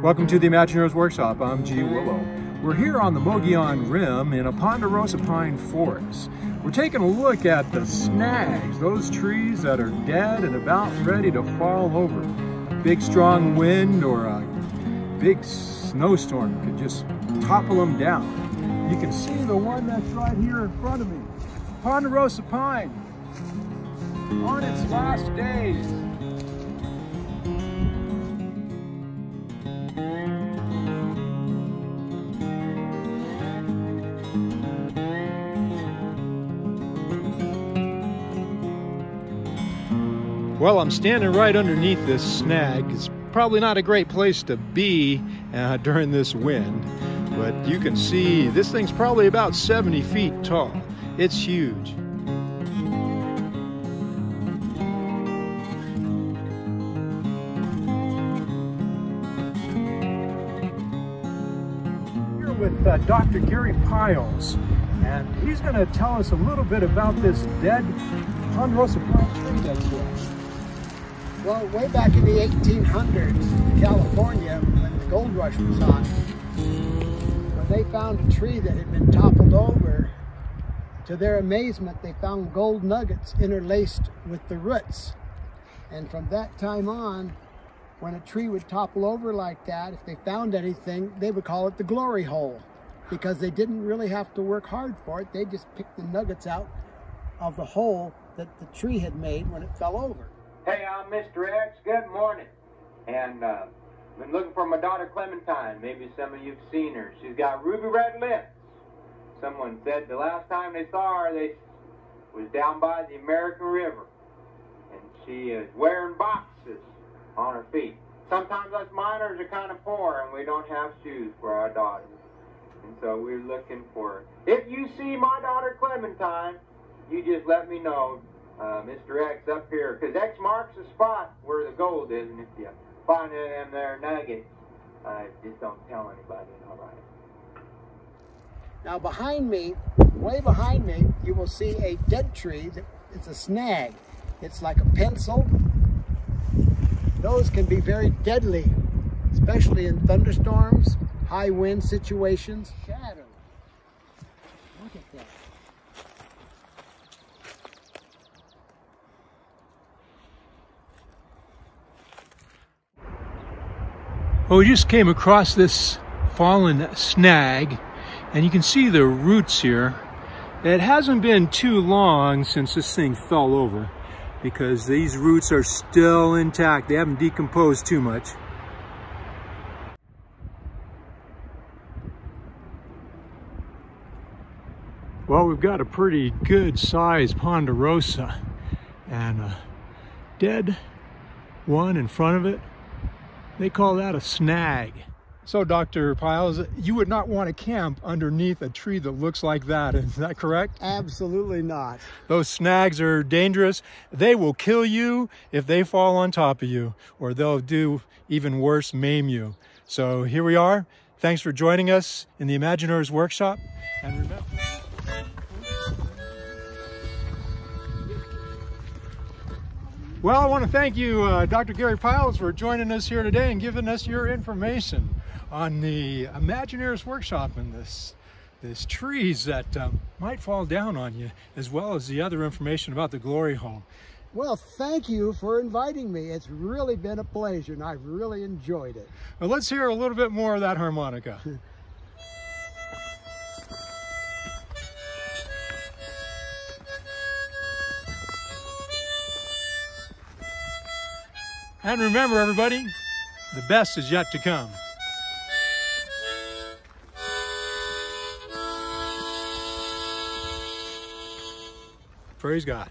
Welcome to the Imagineer's Workshop. I'm G. Willow. We're here on the Mogollon Rim in a ponderosa pine forest. We're taking a look at the snags, those trees that are dead and about ready to fall over. A big strong wind or a big snowstorm could just topple them down. You can see the one that's right here in front of me. Ponderosa pine on its last days. Well, I'm standing right underneath this snag. It's probably not a great place to be during this wind, but you can see this thing's probably about 70 feet tall. It's huge. Here with Dr. Gary Pyles, and he's going to tell us a little bit about this dead ponderosa pine tree that's here. Well, way back in the 1800s in California, when the gold rush was on, when they found a tree that had been toppled over, to their amazement, they found gold nuggets interlaced with the roots. And from that time on, when a tree would topple over like that, if they found anything, they would call it the glory hole, because they didn't really have to work hard for it. They just picked the nuggets out of the hole that the tree had made when it fell over. Hey, I'm Mr. X. Good morning. And been looking for my daughter Clementine. Maybe some of you've seen her. She's got ruby red lips. Someone said the last time they saw her, they was down by the American River. And she is wearing boxes on her feet. Sometimes us miners are kind of poor and we don't have shoes for our daughters. And so we're looking for her. If you see my daughter Clementine, you just let me know. Mr. X up here, because X marks the spot where the gold is, and if you find them there nuggets, just don't tell anybody, all right? Now behind me, way behind me, you will see a dead tree. It's a snag. It's like a pencil. Those can be very deadly, especially in thunderstorms, high wind situations. Shadow. Look at that. Well, we just came across this fallen snag, and you can see the roots here. It hasn't been too long since this thing fell over, because these roots are still intact. They haven't decomposed too much. Well, we've got a pretty good sized ponderosa, and a dead one in front of it. They call that a snag. So, Dr. Pyles, you would not want to camp underneath a tree that looks like that, is that correct? Absolutely not. Those snags are dangerous. They will kill you if they fall on top of you, or they'll do even worse, maim you. So here we are. Thanks for joining us in the Imagineer's Workshop. And remember, well, I want to thank you, Dr. Gary Pyles, for joining us here today and giving us your information on the Imagineer's Workshop and this trees that might fall down on you, as well as the other information about the glory hole. Well, thank you for inviting me. It's really been a pleasure, and I've really enjoyed it. Well, let's hear a little bit more of that harmonica. And remember, everybody, the best is yet to come. Praise God.